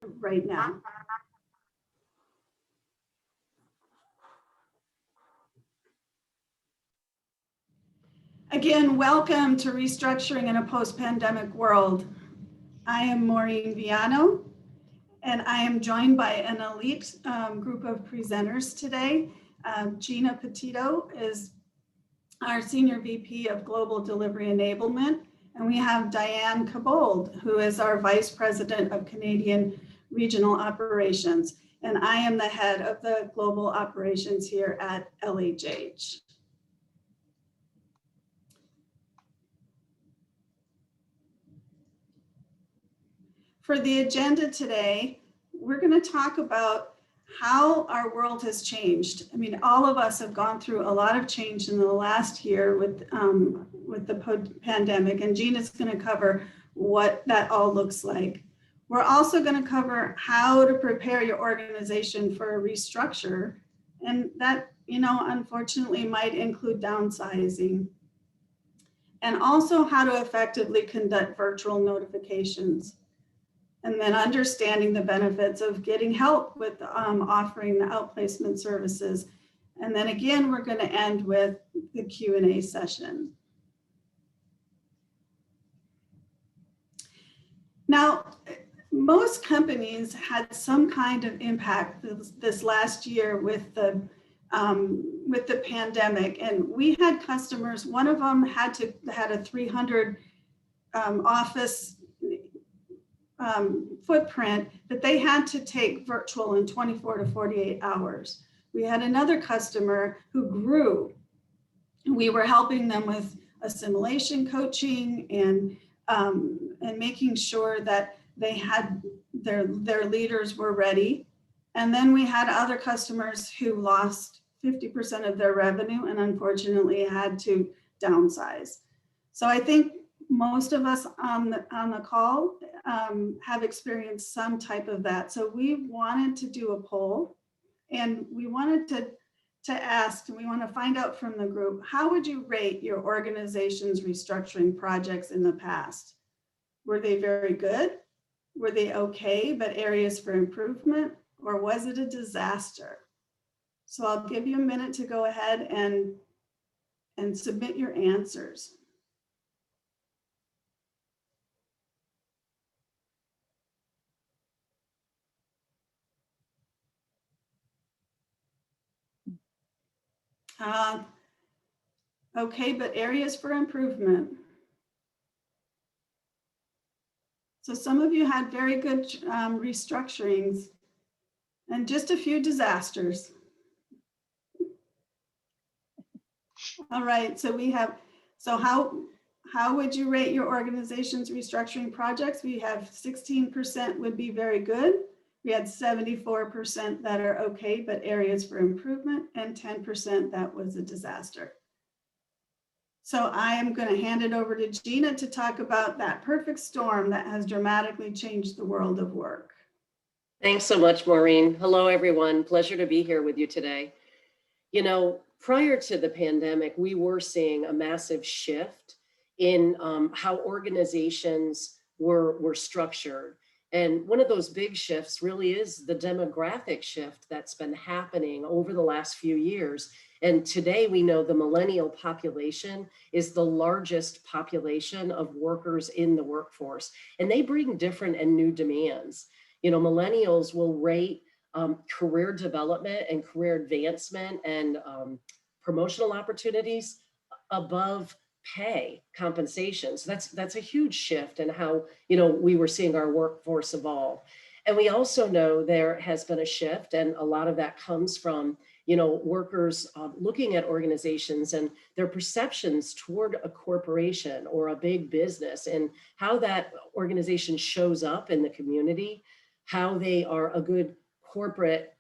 right now. Again, welcome to Restructuring in a Post-Pandemic World. I am Maureen Viano, and I am joined by an elite group of presenters today. Gina Potito is our Senior VP of Global Delivery Enablement, and we have Diane Cobbold, who is our Vice President of Canadian Regional Operations, and I am the head of the Global Operations here at LHH. For the agenda today, we're going to talk about how our world has changed. I mean, all of us have gone through a lot of change in the last year with the pandemic, and Gina's going to cover what that all looks like. We're also going to cover how to prepare your organization for a restructure, and that, unfortunately might include downsizing, and also how to effectively conduct virtual notifications. And then understanding the benefits of getting help with offering the outplacement services. And then again, we're going to end with the Q&A session. Now, most companies had some kind of impact this last year with the pandemic, and we had customers. One of them had a 300 office footprint that they had to take virtual in 24 to 48 hours. We had another customer who grew. We were helping them with assimilation coaching and making sure that they had their leaders were ready. And then we had other customers who lost 50% of their revenue and unfortunately had to downsize. So I think most of us on the call have experienced some type of that. So we wanted to do a poll, and we wanted to ask, and we want to find out from the group, how would you rate your organization's restructuring projects in the past? Were they very good? Were they okay, but areas for improvement? Or was it a disaster? So I'll give you a minute to go ahead and submit your answers. Okay, but areas for improvement. So some of you had very good restructurings and just a few disasters. All right, so we have, so how would you rate your organization's restructuring projects? We have 16% would be very good. We had 74% that are okay, but areas for improvement, and 10% that was a disaster. So I am going to hand it over to Gina to talk about that perfect storm that has dramatically changed the world of work. Thanks so much, Maureen. Hello, everyone. Pleasure to be here with you today. Prior to the pandemic, we were seeing a massive shift in how organizations were structured. And one of those big shifts really is the demographic shift that's been happening over the last few years. And today we know the millennial population is the largest population of workers in the workforce, and they bring different and new demands. Millennials will rate career development and career advancement and promotional opportunities above pay compensation. So that's a huge shift in how we were seeing our workforce evolve. And we also know there has been a shift, and a lot of that comes from workers looking at organizations and their perceptions toward a corporation or a big business, and how that organization shows up in the community, how they are a good corporate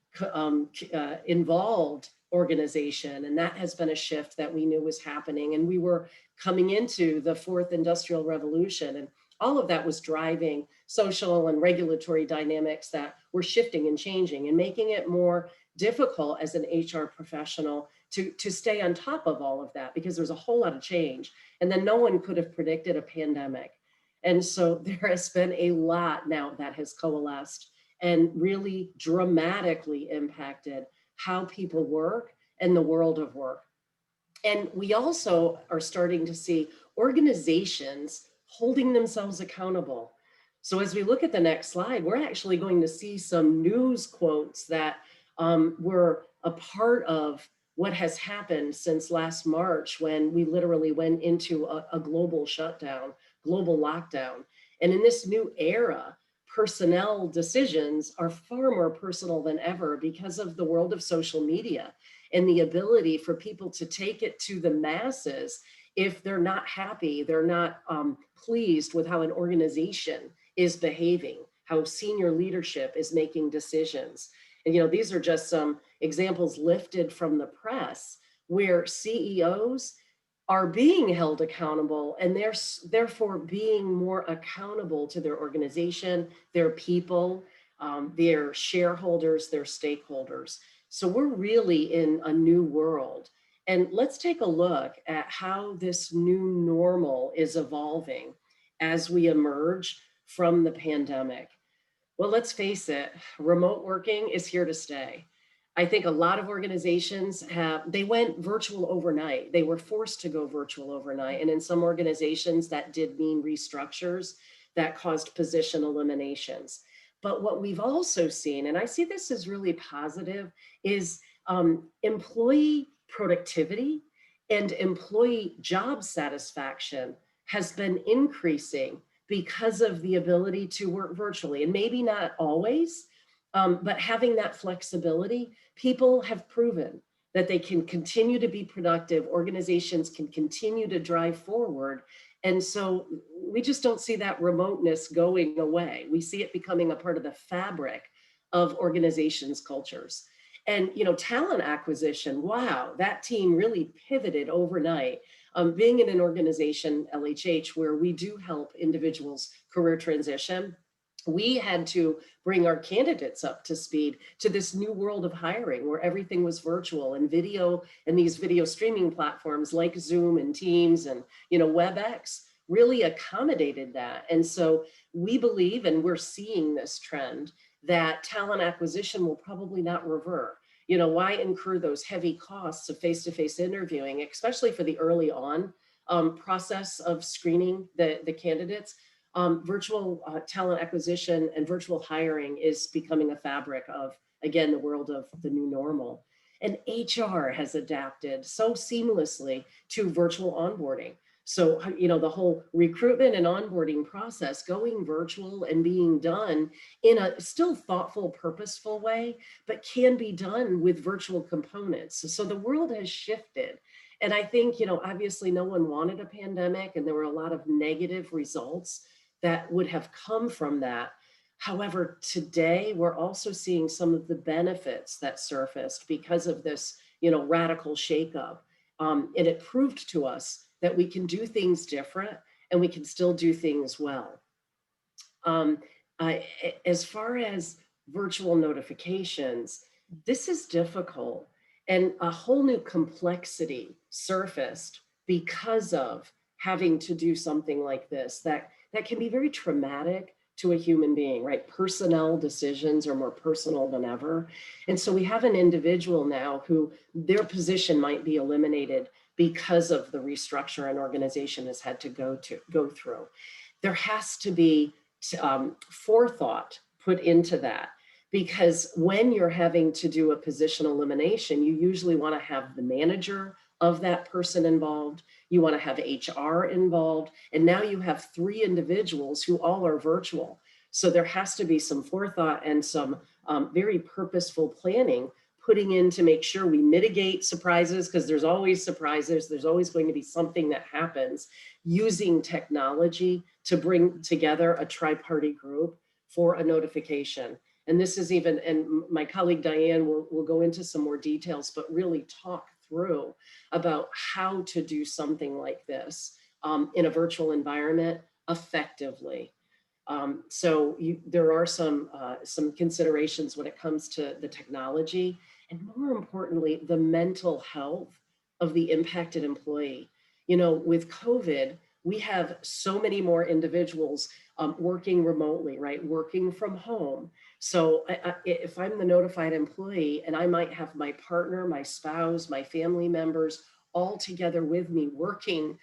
involved organization. And that has been a shift that we knew was happening. And we were coming into the fourth industrial revolution, and all of that was driving social and regulatory dynamics that were shifting and changing and making it more difficult as an HR professional to stay on top of all of that, because there's a whole lot of change. And then no one could have predicted a pandemic. And so there has been a lot now that has coalesced. and really dramatically impacted how people work and the world of work. And we also are starting to see organizations holding themselves accountable. So as we look at the next slide, we're actually going to see some news quotes that were a part of what has happened since last March, when we literally went into a global shutdown, global lockdown. And in this new era, personnel decisions are far more personal than ever because of the world of social media and the ability for people to take it to the masses if they're not happy, they're not pleased with how an organization is behaving, how senior leadership is making decisions. And these are just some examples lifted from the press where CEOs are being held accountable, and they're therefore being more accountable to their organization, their people, their shareholders, their stakeholders. So we're really in a new world. And let's take a look at how this new normal is evolving as we emerge from the pandemic. Well, let's face it, remote working is here to stay. I think a lot of organizations they went virtual overnight. They were forced to go virtual overnight. And in some organizations that did mean restructures that caused position eliminations. But what we've also seen, and I see this as really positive, is employee productivity and employee job satisfaction has been increasing because of the ability to work virtually. And maybe not always, but having that flexibility, people have proven that they can continue to be productive, organizations can continue to drive forward. And so we just don't see that remoteness going away. We see it becoming a part of the fabric of organizations' cultures. And talent acquisition, wow, that team really pivoted overnight. Being in an organization, LHH, where we do help individuals career transition, we had to bring our candidates up to speed to this new world of hiring where everything was virtual, and video, and these video streaming platforms like Zoom and Teams and WebEx really accommodated that. And so we believe, and we're seeing this trend, that talent acquisition will probably not revert. Why incur those heavy costs of face-to-face interviewing, especially for the early on process of screening the candidates? Virtual talent acquisition and virtual hiring is becoming a fabric of, again, the world of the new normal. And HR has adapted so seamlessly to virtual onboarding. So, the whole recruitment and onboarding process going virtual and being done in a still thoughtful, purposeful way, but can be done with virtual components. So the world has shifted. And I think, obviously no one wanted a pandemic, and there were a lot of negative results that would have come from that. However, today we're also seeing some of the benefits that surfaced because of this, radical shakeup. And it proved to us that we can do things different and we can still do things well. As far as virtual notifications, this is difficult, and a whole new complexity surfaced because of having to do something like this that can be very traumatic to a human being, right? Personnel decisions are more personal than ever. And so we have an individual now who their position might be eliminated because of the restructure an organization has had to go through. There has to be forethought put into that, because when you're having to do a position elimination, you usually want to have the manager of that person involved. You want to have HR involved. And now you have 3 individuals who all are virtual. So there has to be some forethought and some very purposeful planning putting in to make sure we mitigate surprises, because there's always surprises. There's always going to be something that happens, using technology to bring together a tri-party group for a notification. And this is even, and my colleague Diane will go into some more details, but really talk through about how to do something like this in a virtual environment effectively. So there are some considerations when it comes to the technology, and more importantly, the mental health of the impacted employee. With COVID, we have so many more individuals working remotely, right? Working from home. So if I'm the notified employee and I might have my partner, my spouse, my family members all together with me working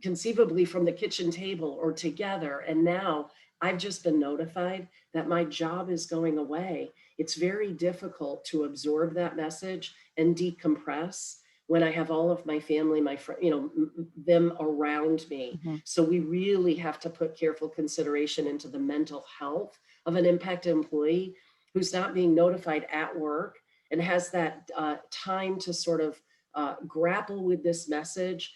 conceivably from the kitchen table or together, and now I've just been notified that my job is going away, it's very difficult to absorb that message and decompress when I have all of my family, my friend, them around me. Mhm. So we really have to put careful consideration into the mental health of an impacted employee who's not being notified at work and has that time to sort of grapple with this message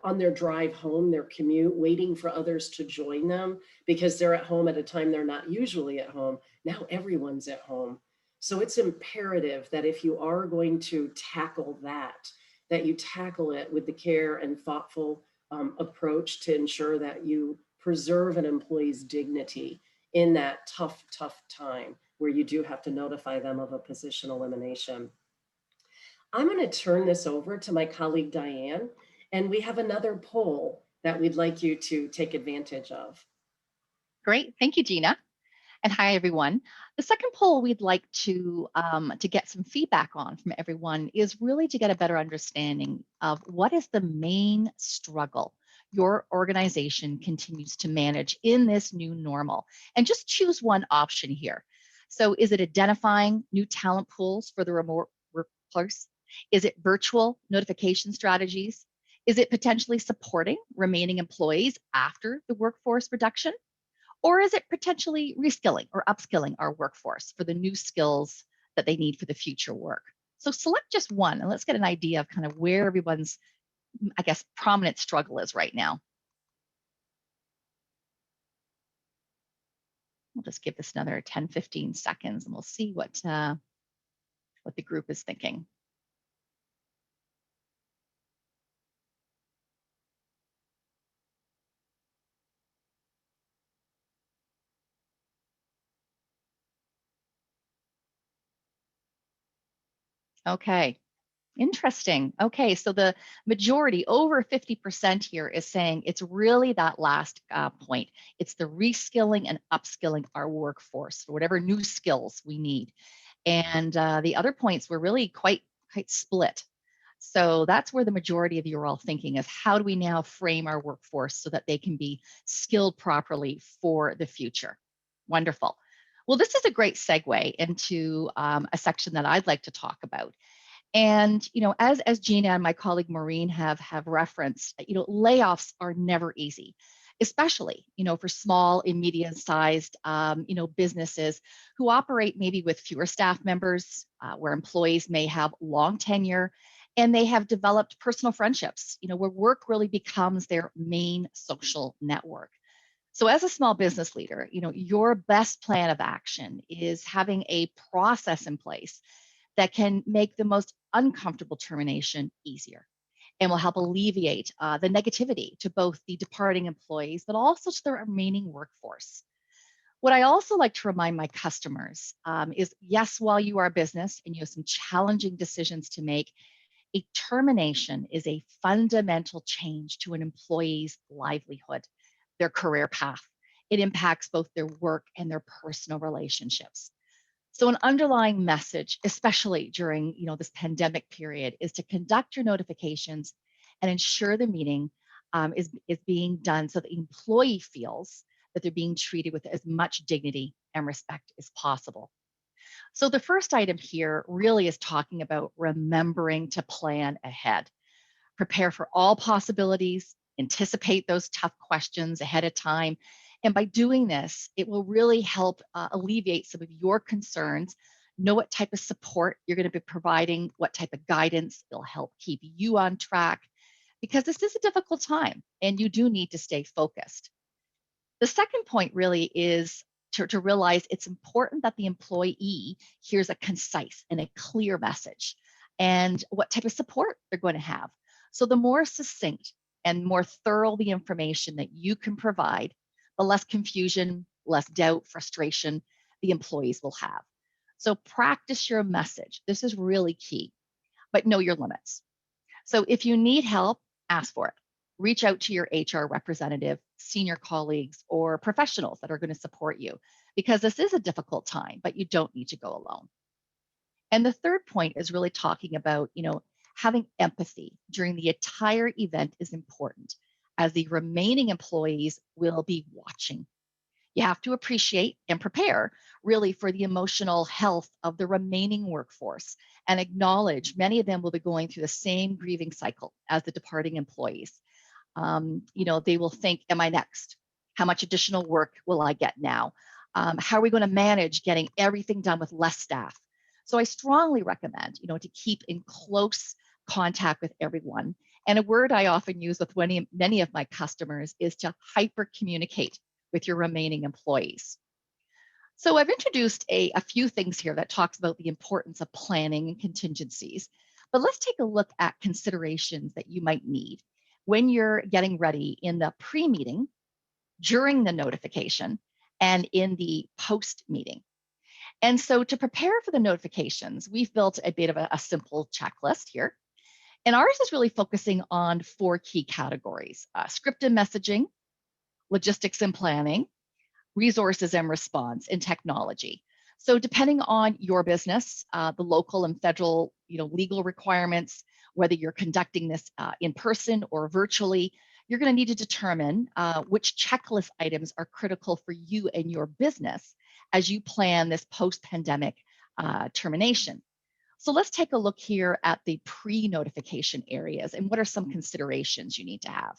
on their drive home, their commute, waiting for others to join them because they're at home at a time they're not usually at home. Now everyone's at home. So it's imperative that if you are going to tackle that, that you tackle it with the care and thoughtful approach to ensure that you preserve an employee's dignity in that tough, tough time where you do have to notify them of a position elimination. I'm going to turn this over to my colleague Diane, and we have another poll that we'd like you to take advantage of. Great. Thank you, Gina. And hi, everyone. The second poll we'd like to get some feedback on from everyone is really to get a better understanding of what is the main struggle your organization continues to manage in this new normal. And just choose one option here. So is it identifying new talent pools for the remote workforce? Is it virtual notification strategies? Is it potentially supporting remaining employees after the workforce reduction? Or is it potentially reskilling or upskilling our workforce for the new skills that they need for the future work? So select just one and let's get an idea of kind of where everyone's, I guess, prominent struggle is right now. We'll just give this another 10, 15 seconds and we'll see what the group is thinking. Okay. Interesting. Okay, so the majority, over 50% here, is saying it's really that last point. It's the reskilling and upskilling our workforce for whatever new skills we need. And the other points were really quite split. So that's where the majority of you are all thinking is how do we now frame our workforce so that they can be skilled properly for the future? Wonderful. Well, this is a great segue into a section that I'd like to talk about. And as Gina and my colleague Maureen have referenced, layoffs are never easy, especially for small and medium-sized businesses who operate maybe with fewer staff members, where employees may have long tenure, and they have developed personal friendships. Where work really becomes their main social network. So as a small business leader, your best plan of action is having a process in place that can make the most uncomfortable termination easier and will help alleviate the negativity to both the departing employees, but also to the remaining workforce. What I also like to remind my customers is yes, while you are a business and you have some challenging decisions to make, a termination is a fundamental change to an employee's livelihood, their career path. It impacts both their work and their personal relationships. So an underlying message, especially during this pandemic period, is to conduct your notifications and ensure the meeting is being done so the employee feels that they're being treated with as much dignity and respect as possible. So the first item here really is talking about remembering to plan ahead. Prepare for all possibilities, anticipate those tough questions ahead of time. And by doing this, it will really help alleviate some of your concerns. Know what type of support you're going to be providing, what type of guidance will help keep you on track, because this is a difficult time and you do need to stay focused. The second point really is to realize it's important that the employee hears a concise and a clear message and what type of support they're going to have. So the more succinct and more thorough the information that you can provide, the less confusion, less doubt, frustration the employees will have. So practice your message. This is really key, but know your limits. So if you need help, ask for it. Reach out to your HR representative, senior colleagues, or professionals that are going to support you because this is a difficult time, but you don't need to go alone. And the third point is really talking about, having empathy during the entire event is important, as the remaining employees will be watching. You have to appreciate and prepare really for the emotional health of the remaining workforce and acknowledge many of them will be going through the same grieving cycle as the departing employees. They will think, am I next? How much additional work will I get now? How are we going to manage getting everything done with less staff? So I strongly recommend, to keep in close contact with everyone. And a word I often use with many of my customers is to hyper communicate with your remaining employees. So I've introduced a few things here that talks about the importance of planning and contingencies, but let's take a look at considerations that you might need when you're getting ready in the pre-meeting, during the notification, and in the post-meeting. And so to prepare for the notifications, we've built a bit of a simple checklist here. And ours is really focusing on 4 key categories: scripted messaging, logistics and planning, resources and response, and technology. So depending on your business, the local and federal, legal requirements, whether you're conducting this in person or virtually, you're going to need to determine which checklist items are critical for you and your business as you plan this post-pandemic termination. So let's take a look here at the pre-notification areas and what are some considerations you need to have.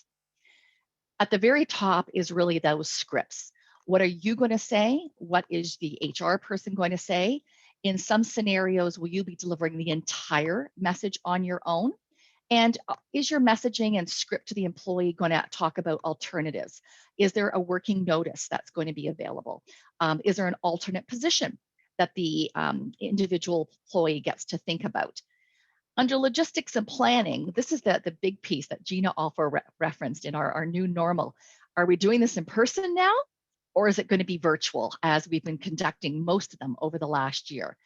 At the very top is really those scripts. What are you going to say? What is the HR person going to say? In some scenarios, will you be delivering the entire message on your own? And is your messaging and script to the employee going to talk about alternatives? Is there a working notice that's going to be available? Is there an alternate position that the individual employee gets to think about? Under logistics and planning, this is the big piece that Gina also referenced in our new normal. Are we doing this in person now? Or is it going to be virtual, as we've been conducting most of them over the last year?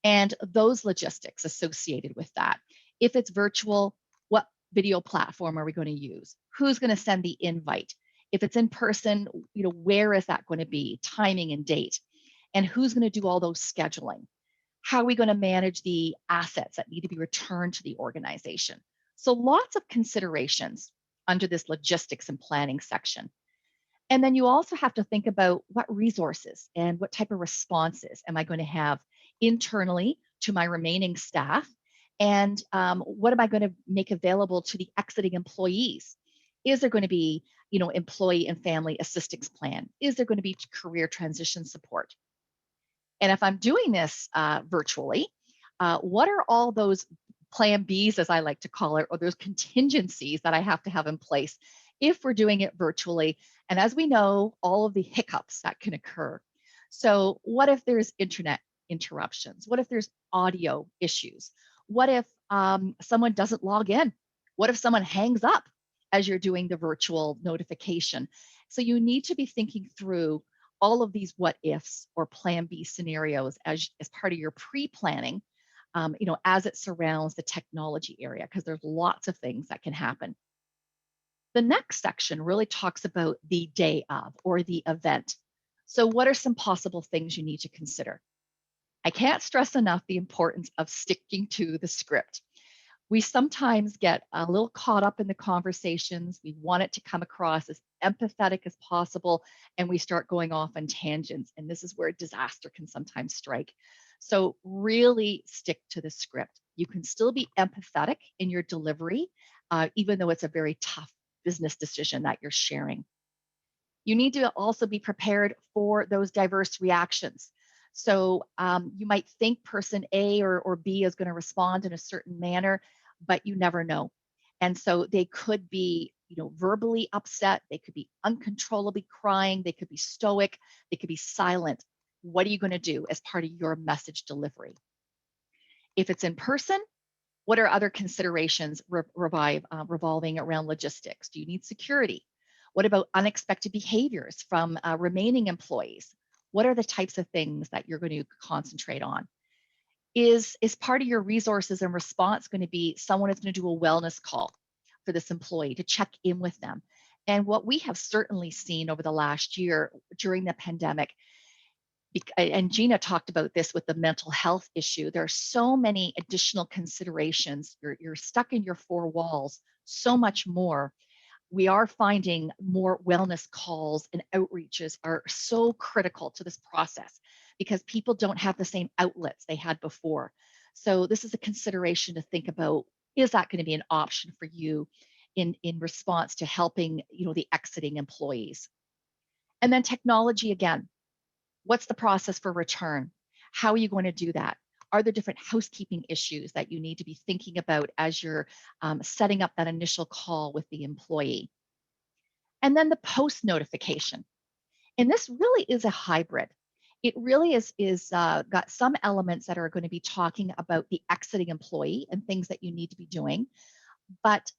And those logistics associated with that. If it's virtual, what video platform are we going to use? Who's going to send the invite? If it's in person, where is that going to be? Timing and date. And who's going to do all those scheduling? How are we going to manage the assets that need to be returned to the organization? So lots of considerations under this logistics and planning section. And then you also have to think about what resources and what type of responses am I going to have internally to my remaining staff? And what am I going to make available to the exiting employees? Is there going to be, employee and family assistance plan? Is there going to be career transition support? And if I'm doing this virtually, what are all those plan Bs, as I like to call it, or those contingencies that I have to have in place if we're doing it virtually? And as we know, all of the hiccups that can occur. So what if there's internet interruptions? What if there's audio issues? What if someone doesn't log in? What if someone hangs up as you're doing the virtual notification? So you need to be thinking through all of these what ifs or plan B scenarios as part of your pre-planning, as it surrounds the technology area, because there's lots of things that can happen. The next section really talks about the day of or the event. So what are some possible things you need to consider? I can't stress enough the importance of sticking to the script. We sometimes get a little caught up in the conversations. We want it to come across as empathetic as possible, and we start going off on tangents. And this is where disaster can sometimes strike. So really stick to the script. You can still be empathetic in your delivery, even though it's a very tough business decision that you're sharing. You need to also be prepared for those diverse reactions. So you might think person A or B is going to respond in a certain manner, but you never know. And so they could be, verbally upset. They could be uncontrollably crying. They could be stoic. They could be silent. What are you going to do as part of your message delivery? If it's in person, what are other considerations revolving around logistics? Do you need security? What about unexpected behaviors from remaining employees? What are the types of things that you're going to concentrate on? Is part of your resources and response going to be someone is going to do a wellness call for this employee to check in with them? And what we have certainly seen over the last year during the pandemic, And Gina talked about this with the mental health issue. There are so many additional considerations. You're stuck in your four walls, so much more. We are finding more wellness calls and outreaches are so critical to this process because people don't have the same outlets they had before. So this is a consideration to think about, is that going to be an option for you in response to helping, the exiting employees? And then technology again. What's the process for return? How are you going to do that? Are there different housekeeping issues that you need to be thinking about as you're setting up that initial call with the employee? And then the post notification. And this really is a hybrid. It really is got some elements that are going to be talking about the exiting employee and things that you need to be doing. But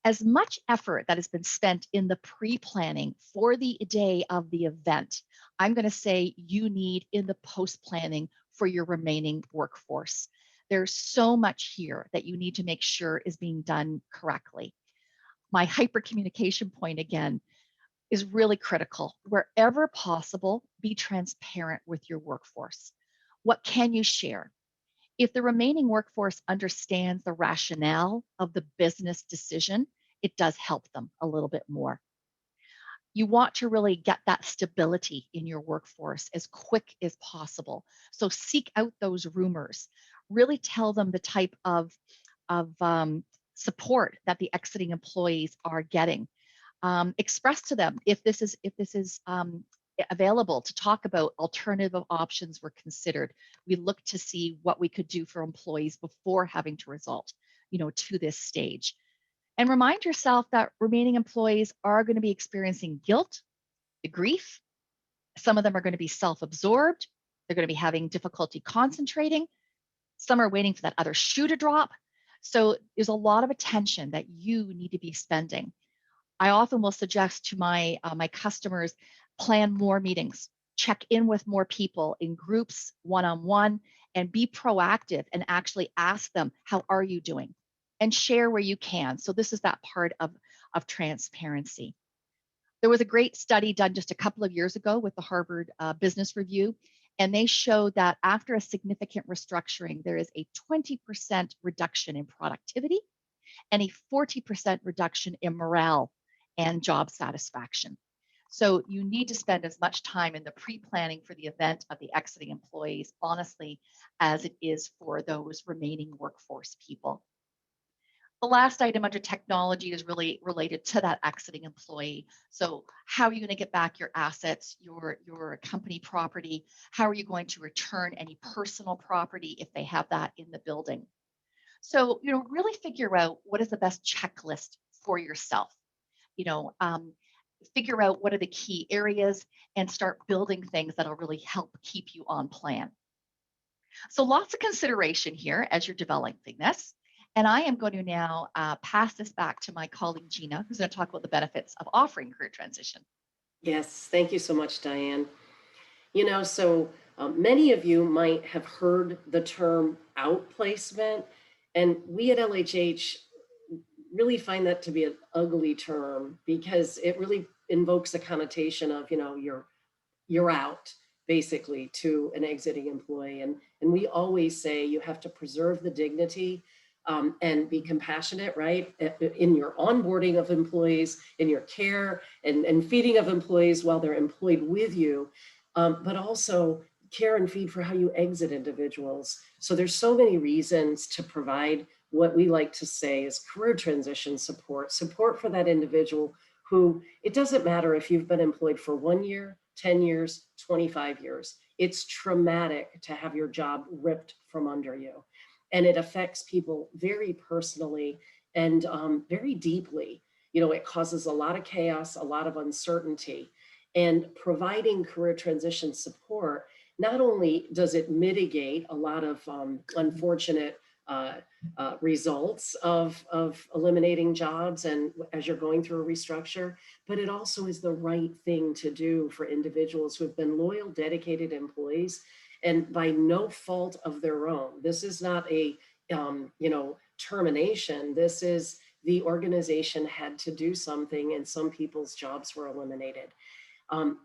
as much effort that has been spent in the pre-planning for the day of the event, I'm going to say you need in the post-planning for your remaining workforce. There's so much here that you need to make sure is being done correctly. My hyper communication point again is really critical. Wherever possible, be transparent with your workforce. What can you share? If the remaining workforce understands the rationale of the business decision, it does help them a little bit more. You want to really get that stability in your workforce as quick as possible. So seek out those rumors. Really tell them the type of support that the exiting employees are getting. Express to them if this is available to talk about alternative options were considered. We look to see what we could do for employees before having to result, to this stage. And remind yourself that remaining employees are going to be experiencing guilt, the grief. Some of them are going to be self-absorbed. They're going to be having difficulty concentrating. Some are waiting for that other shoe to drop. So there's a lot of attention that you need to be spending. I often will suggest to my customers, plan more meetings, check in with more people in groups, one-on-one, and be proactive and actually ask them, how are you doing? And share where you can. So this is that part of transparency. There was a great study done just a couple of years ago with the Harvard Business Review, and they showed that after a significant restructuring, there is a 20% reduction in productivity and a 40% reduction in morale and job satisfaction. So you need to spend as much time in the pre-planning for the event of the exiting employees, honestly, as it is for those remaining workforce people. The last item under technology is really related to that exiting employee. So how are you going to get back your assets, your company property? How are you going to return any personal property if they have that in the building? So, really figure out what is the best checklist for yourself. Figure out what are the key areas and start building things that'll really help keep you on plan. So lots of consideration here as you're developing this. And I am going to now pass this back to my colleague, Gina, who's going to talk about the benefits of offering career transition. Yes, thank you so much, Diane. So many of you might have heard the term outplacement, and we at LHH really find that to be an ugly term because it really invokes a connotation of, you're out basically to an exiting employee. And we always say you have to preserve the dignity and be compassionate, right? In your onboarding of employees, in your care and feeding of employees while they're employed with you, but also care and feed for how you exit individuals. So there's so many reasons to provide what we like to say is career transition support for that individual who, it doesn't matter if you've been employed for 1 year, 10 years, 25 years. It's traumatic to have your job ripped from under you. And it affects people very personally and very deeply. It causes a lot of chaos, a lot of uncertainty. And providing career transition support, not only does it mitigate a lot of unfortunate results of eliminating jobs and as you're going through a restructure, but it also is the right thing to do for individuals who have been loyal, dedicated employees and by no fault of their own. This is not a termination. This is the organization had to do something and some people's jobs were eliminated.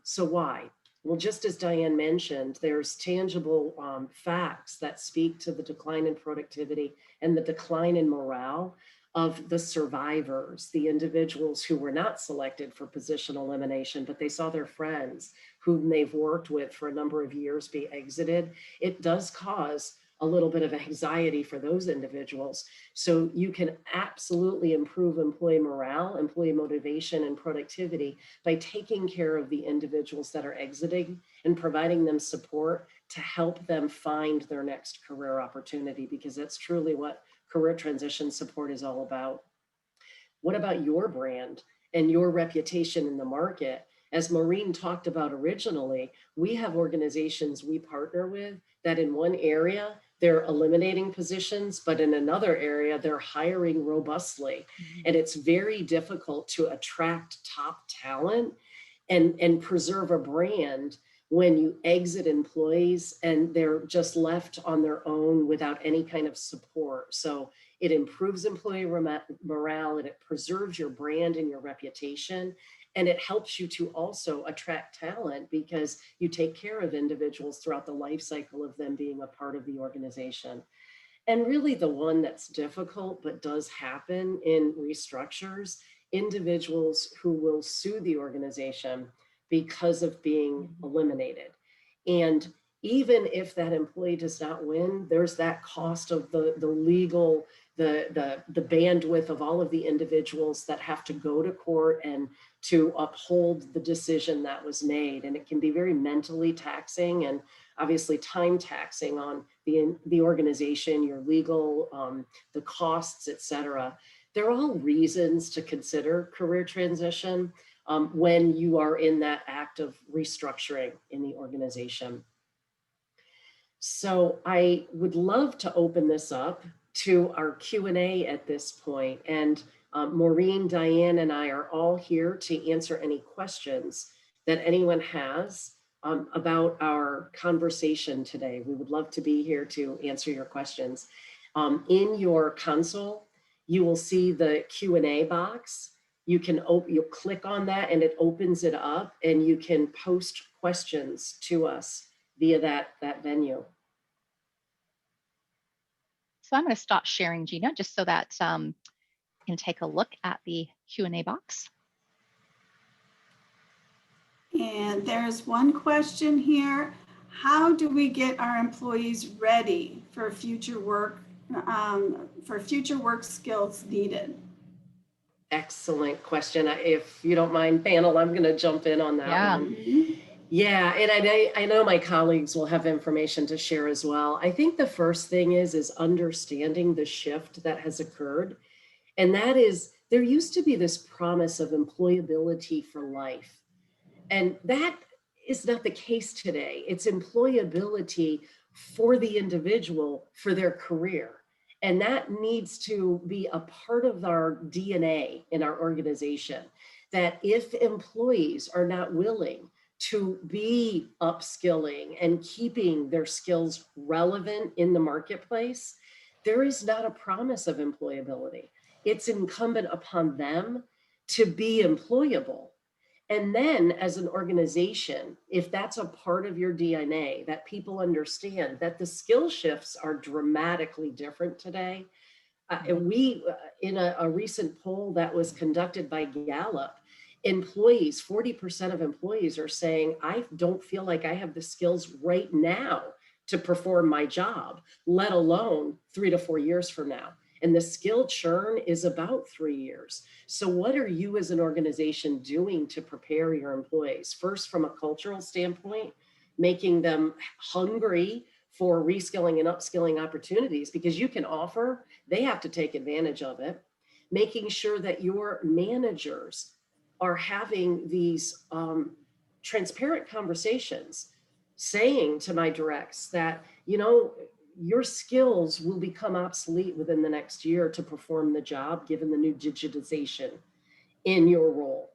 So why? Well, just as Diane mentioned, there's tangible facts that speak to the decline in productivity and the decline in morale of the survivors, the individuals who were not selected for position elimination, but they saw their friends whom they've worked with for a number of years be exited. It does cause a little bit of anxiety for those individuals. So you can absolutely improve employee morale, employee motivation, and productivity by taking care of the individuals that are exiting and providing them support to help them find their next career opportunity, because that's truly what career transition support is all about. What about your brand and your reputation in the market? As Maureen talked about originally, we have organizations we partner with that in one area, they're eliminating positions, but in another area, they're hiring robustly. And it's very difficult to attract top talent and preserve a brand when you exit employees and they're just left on their own without any kind of support. So it improves employee morale, and it preserves your brand and your reputation. And it helps you to also attract talent because you take care of individuals throughout the life cycle of them being a part of the organization. And really the one that's difficult but does happen in restructures, individuals who will sue the organization because of being eliminated. And even if that employee does not win, there's that cost of the legal, the bandwidth of all of the individuals that have to go to court and to uphold the decision that was made. And it can be very mentally taxing and obviously time taxing on the organization, your legal, the costs, et cetera. They're all reasons to consider career transition when you are in that act of restructuring in the organization. So I would love to open this up to our Q&A at this point. And Maureen, Diane, and I are all here to answer any questions that anyone has about our conversation today. We would love to be here to answer your questions. In your console, you will see the Q&A box. You'll click on that and it opens it up, and you can post questions to us via that venue. So I'm going to stop sharing, Gina, just so that you can take a look at the Q&A box. And there's one question here. How do we get our employees ready for future work skills needed? Excellent question. If you don't mind, panel, I'm going to jump in on that one. Yeah, and I know my colleagues will have information to share as well. I think the first thing is understanding the shift that has occurred. And that is, there used to be this promise of employability for life. And that is not the case today. It's employability for the individual for their career. And that needs to be a part of our DNA in our organization, that if employees are not willing to be upskilling and keeping their skills relevant in the marketplace, there is not a promise of employability. It's incumbent upon them to be employable. And then as an organization, if that's a part of your DNA, that people understand that the skill shifts are dramatically different today. We, in a recent poll that was conducted by Gallup, 40% of employees are saying, I don't feel like I have the skills right now to perform my job, let alone 3 to 4 years from now. And the skill churn is about 3 years. So what are you as an organization doing to prepare your employees? First, from a cultural standpoint, making them hungry for reskilling and upskilling opportunities, because you can offer, they have to take advantage of it. Making sure that your managers are having these transparent conversations, saying to my directs that, your skills will become obsolete within the next year to perform the job, given the new digitization in your role.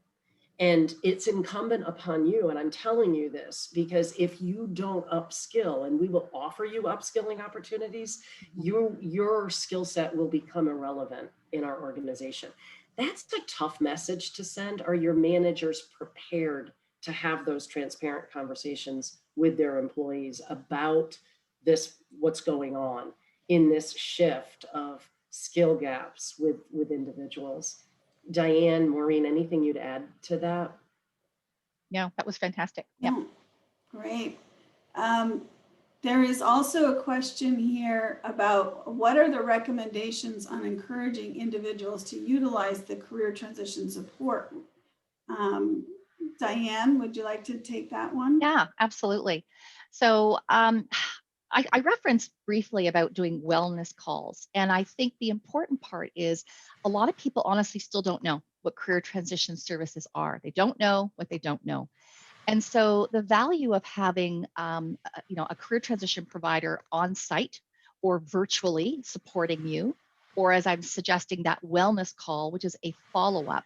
And it's incumbent upon you, and I'm telling you this, because if you don't upskill, and we will offer you upskilling opportunities, your skill set will become irrelevant in our organization. That's a tough message to send. Are your managers prepared to have those transparent conversations with their employees about this, what's going on in this shift of skill gaps with individuals. Diane, Maureen, anything you'd add to that? Yeah, that was fantastic. Yeah. Great. There is also a question here about what are the recommendations on encouraging individuals to utilize the career transition support? Diane, would you like to take that one? Yeah, absolutely. So I referenced briefly about doing wellness calls. And I think the important part is a lot of people honestly still don't know what career transition services are. They don't know what they don't know. And so the value of having a career transition provider on site or virtually supporting you, or as I'm suggesting, that wellness call, which is a follow-up,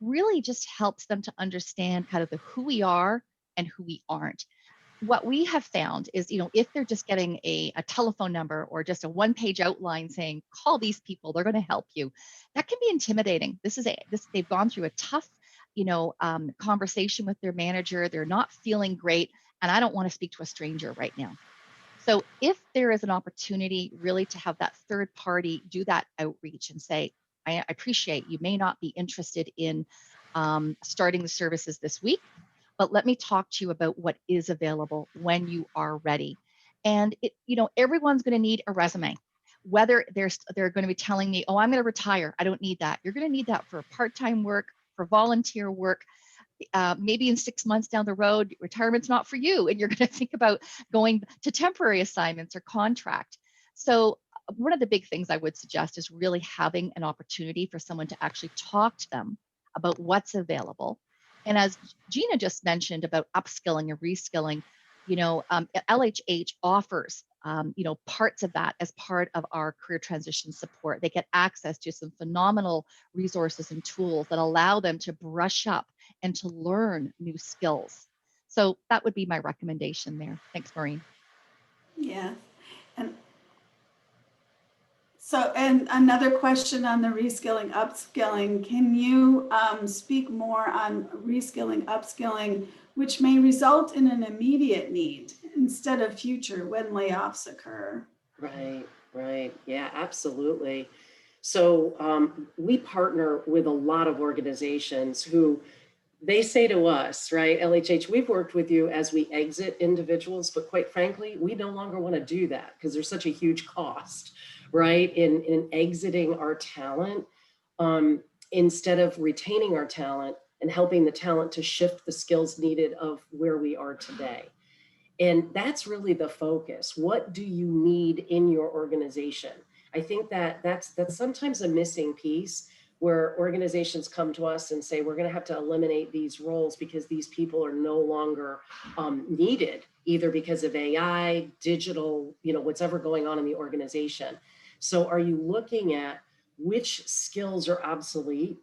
really just helps them to understand kind of the who we are and who we aren't. What we have found is, if they're just getting a telephone number or just a one-page outline saying, call these people, they're going to help you, that can be intimidating. They've gone through a tough, conversation with their manager. They're not feeling great, and I don't want to speak to a stranger right now. So if there is an opportunity really to have that third party do that outreach and say, I appreciate you may not be interested in starting the services this week, but let me talk to you about what is available when you are ready. And everyone's going to need a resume. Whether they're going to be telling me, oh, I'm going to retire, I don't need that. You're going to need that for part-time work, for volunteer work. Maybe in 6 months down the road, retirement's not for you, and you're going to think about going to temporary assignments or contract. So one of the big things I would suggest is really having an opportunity for someone to actually talk to them about what's available. And as Gina just mentioned about upskilling and reskilling, LHH offers, parts of that as part of our career transition support. They get access to some phenomenal resources and tools that allow them to brush up and to learn new skills. So that would be my recommendation there. Thanks, Maureen. Yeah. And another question on the reskilling, upskilling. Can you speak more on reskilling, upskilling, which may result in an immediate need instead of future when layoffs occur? Right. Yeah, absolutely. So we partner with a lot of organizations who they say to us, right, LHH, we've worked with you as we exit individuals, but quite frankly, we no longer want to do that because there's such a huge cost, right, in exiting our talent instead of retaining our talent and helping the talent to shift the skills needed of where we are today. And that's really the focus. What do you need in your organization? I think that's sometimes a missing piece where organizations come to us and say, we're going to have to eliminate these roles because these people are no longer needed, either because of AI, digital, whatever going on in the organization. So are you looking at which skills are obsolete?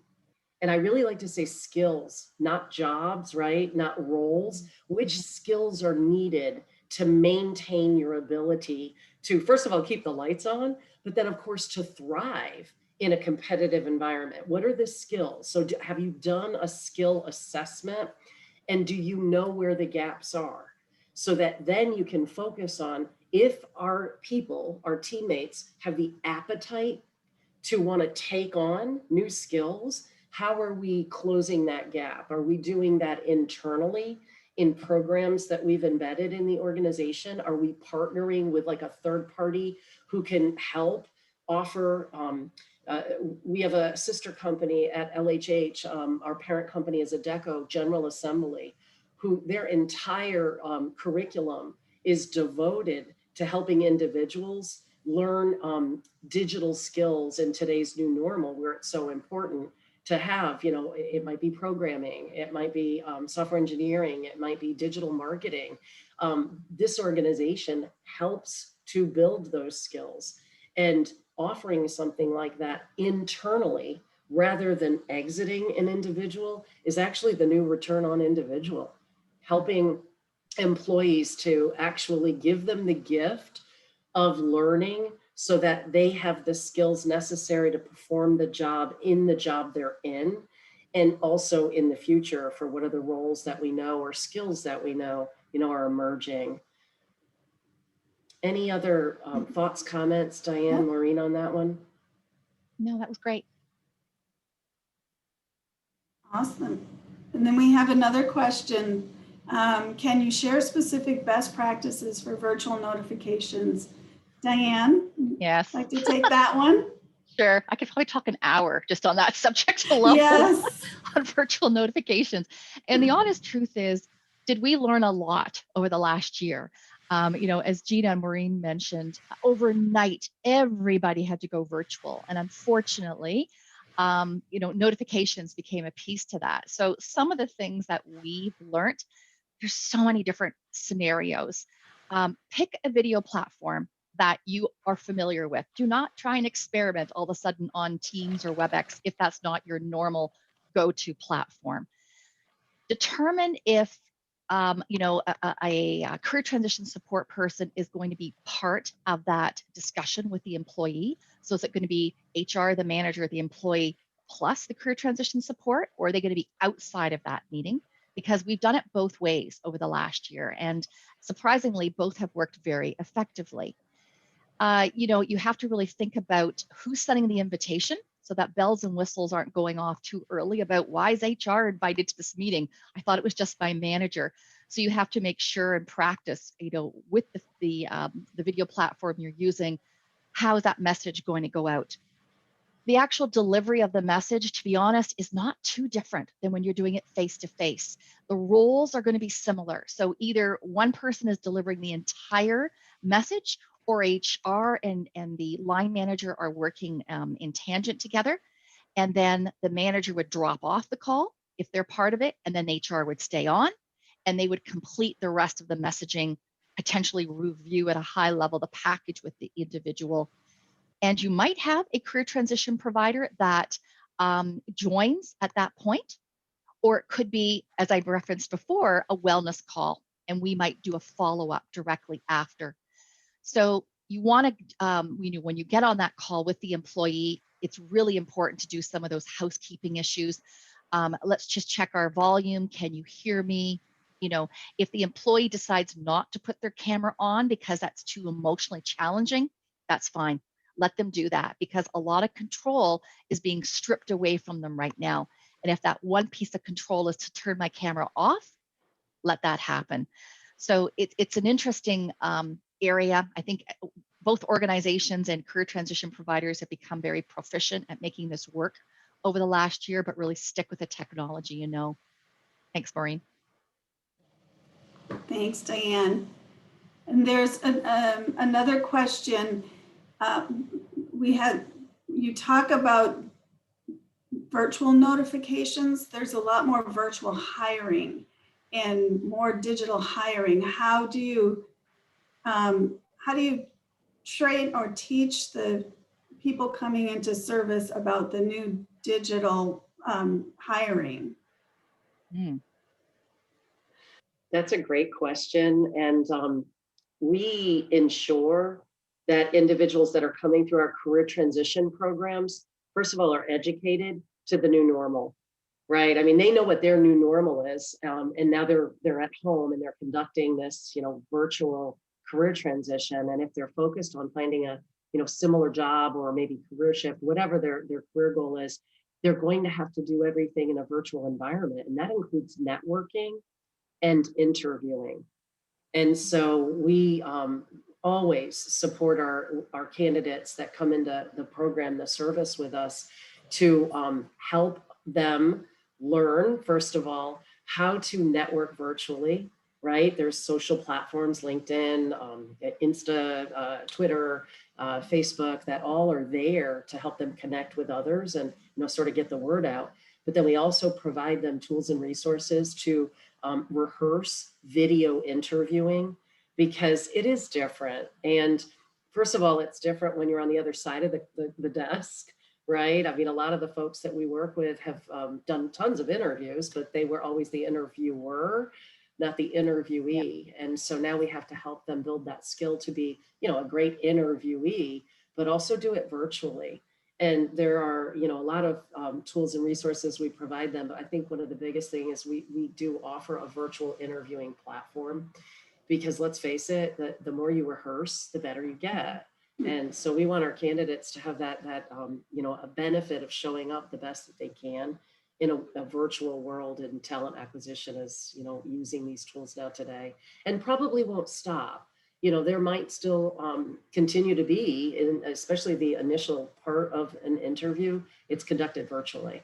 And I really like to say skills, not jobs, right? Not roles. Which skills are needed to maintain your ability to, first of all, keep the lights on, but then of course to thrive in a competitive environment? What are the skills? So have you done a skill assessment? And do you know where the gaps are? So that then you can focus on if our people, our teammates have the appetite to want to take on new skills, how are we closing that gap? Are we doing that internally in programs that we've embedded in the organization? Are we partnering with like a third party who can help offer? We have a sister company at LHH. Our parent company is Adecco General Assembly, who their entire curriculum is devoted to helping individuals learn digital skills in today's new normal, where it's so important to have, it might be programming, it might be software engineering, it might be digital marketing. This organization helps to build those skills, and offering something like that internally rather than exiting an individual is actually the new return on individual, helping employees to actually give them the gift of learning so that they have the skills necessary to perform the job in the job they're in. and also in the future for what are the roles that we know or skills that we know, are emerging. Any other thoughts, comments, Diane, Maureen, on that one? No, that was great. Awesome. And then we have another question. Can you share specific best practices for virtual notifications? Diane, Yes. like to take that one? Sure. I could probably talk an hour just on that subject alone. Yes. On virtual notifications. And the honest truth is, did we learn a lot over the last year? As Gina and Maureen mentioned, overnight, everybody had to go virtual. And unfortunately, notifications became a piece to that. So some of the things that we've learned, there's so many different scenarios. Pick a video platform that you are familiar with. Do not try and experiment all of a sudden on Teams or WebEx if that's not your normal go-to platform. Determine if a career transition support person is going to be part of that discussion with the employee. So is it going to be HR, the manager, the employee, plus the career transition support, or are they going to be outside of that meeting? Because we've done it both ways over the last year, and surprisingly, both have worked very effectively. You have to really think about who's sending the invitation so that bells and whistles aren't going off too early about why is HR invited to this meeting? I thought it was just my manager. So you have to make sure and practice, with the video platform you're using, how is that message going to go out? The actual delivery of the message, to be honest, is not too different than when you're doing it face to face. The roles are going to be similar. So either one person is delivering the entire message, or HR and the line manager are working in tangent together. And then the manager would drop off the call if they're part of it, and then HR would stay on, and they would complete the rest of the messaging, potentially review at a high level the package with the individual. And you might have a career transition provider that joins at that point, or it could be, as I referenced before, a wellness call, and we might do a follow-up directly after. So you want to, when you get on that call with the employee, it's really important to do some of those housekeeping issues. Let's just check our volume. Can you hear me? If the employee decides not to put their camera on because that's too emotionally challenging, that's fine. Let them do that, because a lot of control is being stripped away from them right now. And if that one piece of control is to turn my camera off, let that happen. So it's an interesting area. I think both organizations and career transition providers have become very proficient at making this work over the last year, but really stick with the technology, Thanks, Maureen. Thanks, Diane. And there's another question. You talk about virtual notifications. There's a lot more virtual hiring and more digital hiring. How do you train or teach the people coming into service about the new digital hiring? That's a great question. And we ensure that individuals that are coming through our career transition programs, first of all, are educated to the new normal, right? I mean, they know what their new normal is, and now they're at home and they're conducting this, virtual career transition. And if they're focused on finding a, similar job or maybe career shift, whatever their career goal is, they're going to have to do everything in a virtual environment, and that includes networking and interviewing. And so we always support our candidates that come into the program, the service with us, to help them learn, first of all, how to network virtually, right? There's social platforms, LinkedIn, Insta, Twitter, Facebook, that all are there to help them connect with others and, sort of get the word out. But then we also provide them tools and resources to rehearse video interviewing, because it is different. And first of all, it's different when you're on the other side of the desk, right? I mean, a lot of the folks that we work with have done tons of interviews, but they were always the interviewer, not the interviewee. Yep. And so now we have to help them build that skill to be, a great interviewee, but also do it virtually. And there are, a lot of tools and resources we provide them. But I think one of the biggest thing is we do offer a virtual interviewing platform, because let's face it, the more you rehearse, the better you get. And so we want our candidates to have that a benefit of showing up the best that they can in a virtual world, and talent acquisition is, using these tools now today, and probably won't stop. There might still continue to be, especially the initial part of an interview, it's conducted virtually.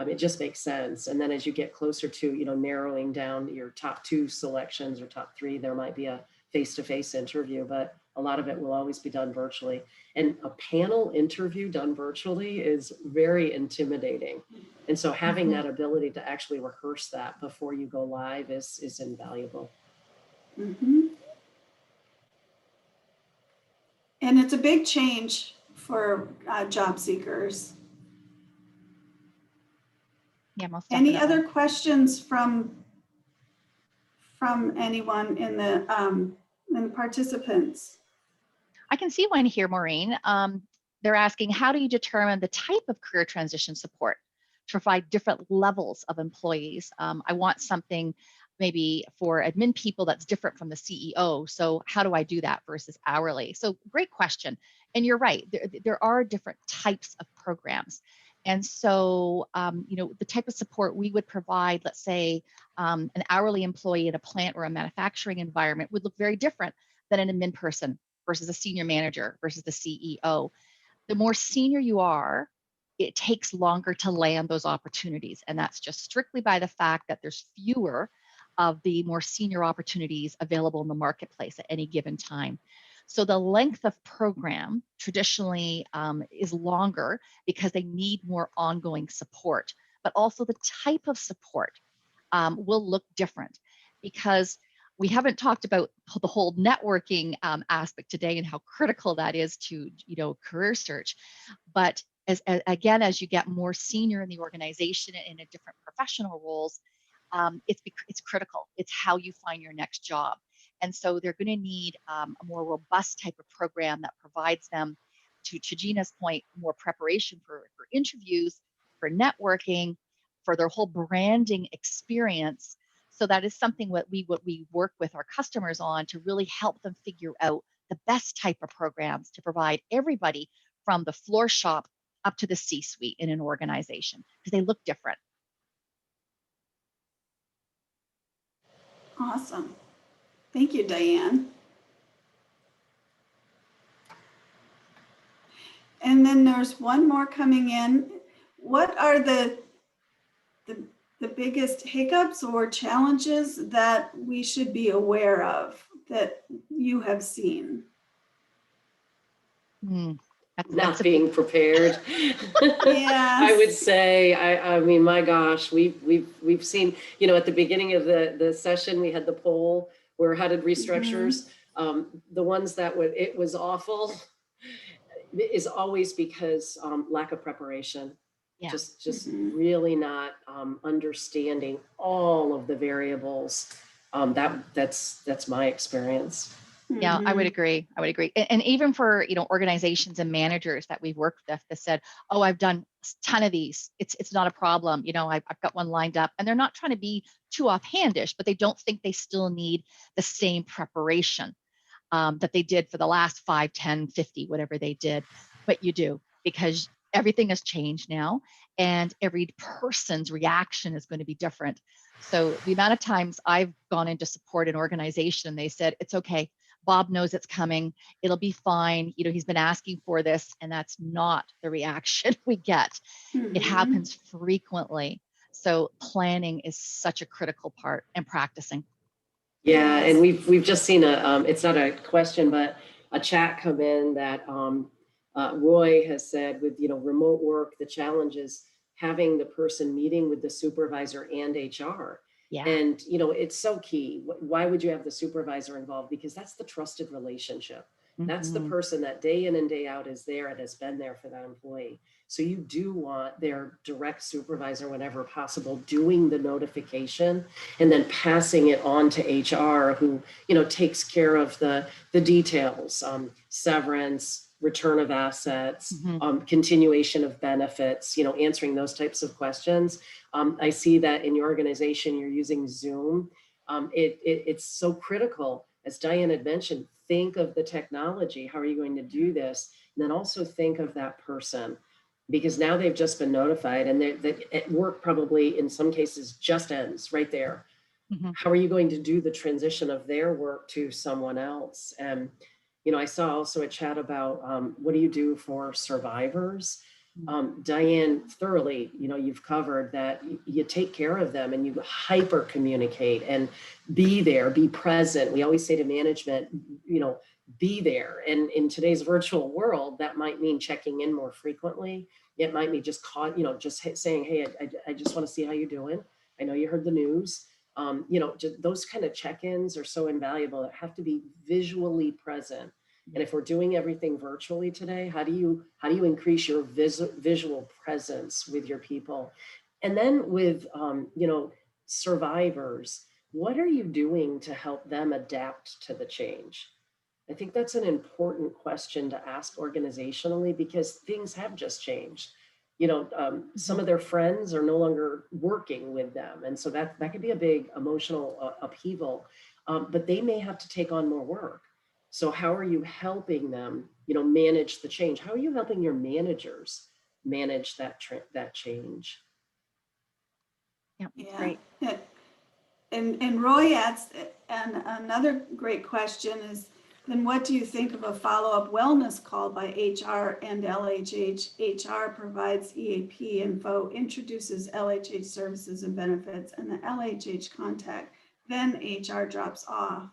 It just makes sense. And then as you get closer to, narrowing down your top 2 selections or top 3, there might be a face-to-face interview, but a lot of it will always be done virtually. And a panel interview done virtually is very intimidating. And so having that ability to actually rehearse that before you go live is invaluable. And it's a big change for job seekers. Yeah, most definitely. Any other questions from anyone in the participants? I can see one here, Maureen. They're asking, how do you determine the type of career transition support to provide different levels of employees? I want something maybe for admin people that's different from the CEO. So how do I do that versus hourly? So great question. And you're right, there are different types of programs. And so, the type of support we would provide, let's say, an hourly employee in a plant or a manufacturing environment would look very different than an admin person versus a senior manager versus the CEO. The more senior you are, it takes longer to land those opportunities. And that's just strictly by the fact that there's fewer of the more senior opportunities available in the marketplace at any given time. So the length of program traditionally is longer because they need more ongoing support, but also the type of support will look different, because we haven't talked about the whole networking aspect today and how critical that is to career search. But as you get more senior in the organization and in different professional roles, it's critical. It's how you find your next job. And so they're going to need a more robust type of program that provides them, to Gina's point, more preparation for interviews, for networking, for their whole branding experience. So that is something what we work with our customers on, to really help them figure out the best type of programs to provide everybody from the floor shop up to the C-suite in an organization, because they look different. Awesome. Thank you, Diane. And then there's one more coming in. What are the biggest hiccups or challenges that we should be aware of that you have seen? Not being prepared. Yes. I would say, I mean, my gosh, we've seen, at the beginning of the session, we had the poll where how did restructures, the ones that it was awful is always because lack of preparation. Yeah. Just really not understanding all of the variables. That's my experience. Yeah, I would agree. And even for, organizations and managers that we've worked with that said, oh, I've done a ton of these. It's not a problem. I've got one lined up, and they're not trying to be too offhandish, but they don't think they still need the same preparation that they did for the last 5, 10, 50, whatever they did. But you do, because everything has changed now, and every person's reaction is going to be different. So the amount of times I've gone in to support an organization, they said, it's okay. Bob knows it's coming. It'll be fine. He's been asking for this, and that's not the reaction we get. It happens frequently. So planning is such a critical part, and practicing. Yeah, and we've just seen it's not a question, but a chat come in that Roy has said with remote work, the challenge is having the person meeting with the supervisor and HR. Yeah. And, it's so key. Why would you have the supervisor involved? Because that's the trusted relationship. That's the person that day in and day out is there and has been there for that employee. So you do want their direct supervisor, whenever possible, doing the notification and then passing it on to HR, who, takes care of the details, severance, return of assets, Mhm. continuation of benefits, answering those types of questions. I see that in your organization, you're using Zoom. It's so critical. As Diane had mentioned, think of the technology. How are you going to do this? And then also think of that person, because now they've just been notified, and at work probably in some cases just ends right there. Mhm. How are you going to do the transition of their work to someone else? And I saw also a chat about what do you do for survivors? Diane, thoroughly, you've covered that. You take care of them and you hyper communicate and be there, be present. We always say to management, be there. And in today's virtual world, that might mean checking in more frequently. It might be just just saying, hey, I just want to see how you're doing. I know you heard the news. Just those kind of check-ins are so invaluable. That have to be visually present. And if we're doing everything virtually today, how do you increase your visual presence with your people? And then with survivors, what are you doing to help them adapt to the change? I think that's an important question to ask organizationally, because things have just changed. Some of their friends are no longer working with them, and so that could be a big emotional upheaval. But they may have to take on more work. So how are you helping them, manage the change? How are you helping your managers manage that change? Yeah, Yeah. great. And Roy adds, and another great question is, then what do you think of a follow-up wellness call by HR and LHH? HR provides EAP info, introduces LHH services and benefits, and the LHH contact, then HR drops off.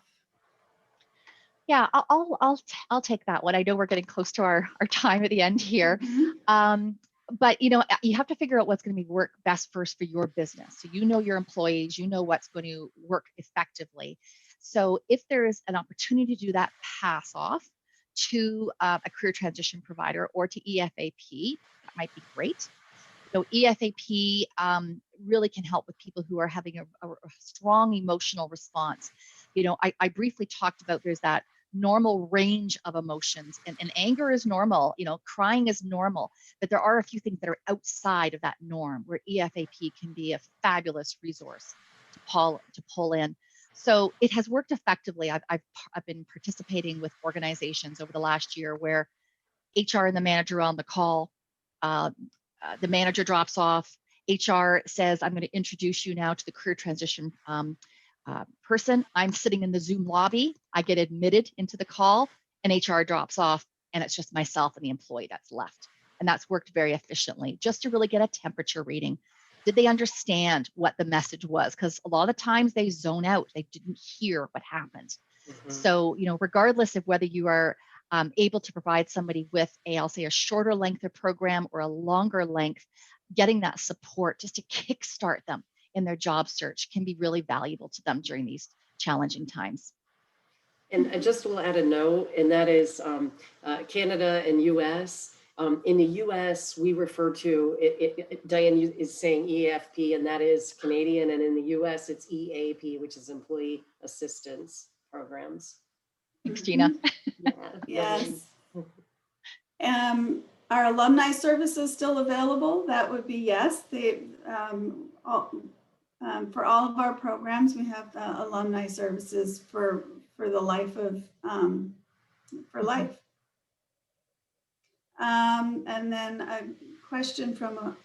Yeah, I'll take that one. I know we're getting close to our time at the end here. But you have to figure out what's going to work best first for your business. So your employees, what's going to work effectively. So if there is an opportunity to do that, pass off to a career transition provider or to EFAP, that might be great. EFAP really can help with people who are having a strong emotional response. I briefly talked about there's that normal range of emotions, and anger is normal, crying is normal, but there are a few things that are outside of that norm where EFAP can be a fabulous resource to pull in. So it has worked effectively. I've been participating with organizations over the last year where HR and the manager on the call, the manager drops off. HR says, I'm going to introduce you now to the career transition person. I'm sitting in the Zoom lobby. I get admitted into the call, and HR drops off, and it's just myself and the employee that's left. And that's worked very efficiently, just to really get a temperature reading. Did they understand what the message was? Because a lot of times they zone out. They didn't hear what happened. So, regardless of whether you are able to provide somebody with I'll say a shorter length of program or a longer length, getting that support just to kickstart them in their job search can be really valuable to them during these challenging times. And I just will add a note, and that is Canada and US. In the US, we refer to Diane is saying EFP, and that is Canadian. And in the US, it's EAP, which is Employee Assistance Programs. Thanks, Gina. Yes. Are alumni services still available? That would be yes. For all of our programs, we have alumni services for the life of for life. And then a question from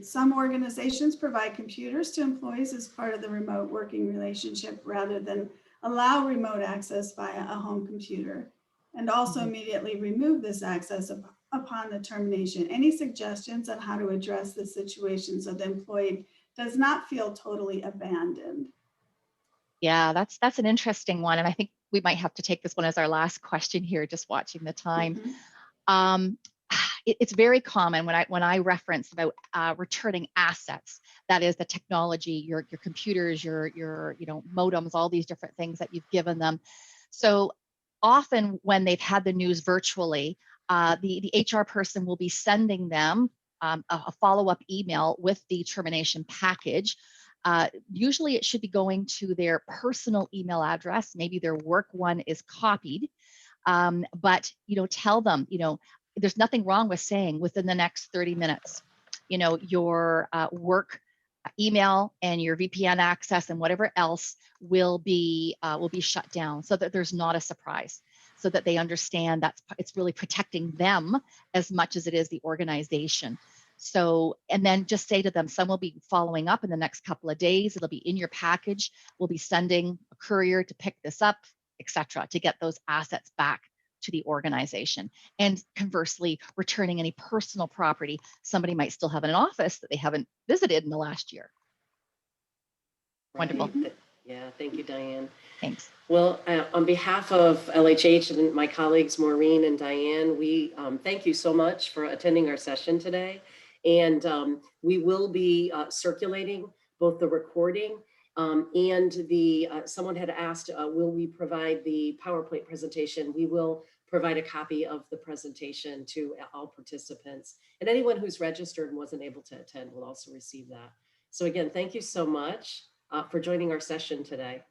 some organizations provide computers to employees as part of the remote working relationship rather than allow remote access via a home computer, and also immediately remove this access upon the termination. Any suggestions on how to address this situation so the employee does not feel totally abandoned? Yeah, that's an interesting one. And I think we might have to take this one as our last question here, just watching the time. It's very common when I reference about returning assets. That is the technology, your computers, your modems, all these different things that you've given them. So often when they've had the news virtually, the HR person will be sending them a follow-up email with the termination package. Usually it should be going to their personal email address. Maybe their work one is copied. But, tell them, there's nothing wrong with saying within the next 30 minutes, your work email and your VPN access and whatever else will be shut down, so that there's not a surprise, so that they understand that it's really protecting them as much as it is the organization. So, and then just say to them, some will be following up in the next couple of days. It'll be in your package. We'll be sending a courier to pick this up, etc., to get those assets back to the organization. And conversely, returning any personal property somebody might still have in an office that they haven't visited in the last year. Right. Wonderful. Yeah, thank you, Diane. Thanks. Well, on behalf of LHH and my colleagues, Maureen and Diane, we thank you so much for attending our session today. And we will be circulating both the recording and someone had asked, will we provide the PowerPoint presentation? We will provide a copy of the presentation to all participants. And anyone who's registered and wasn't able to attend will also receive that. So again, thank you so much for joining our session today.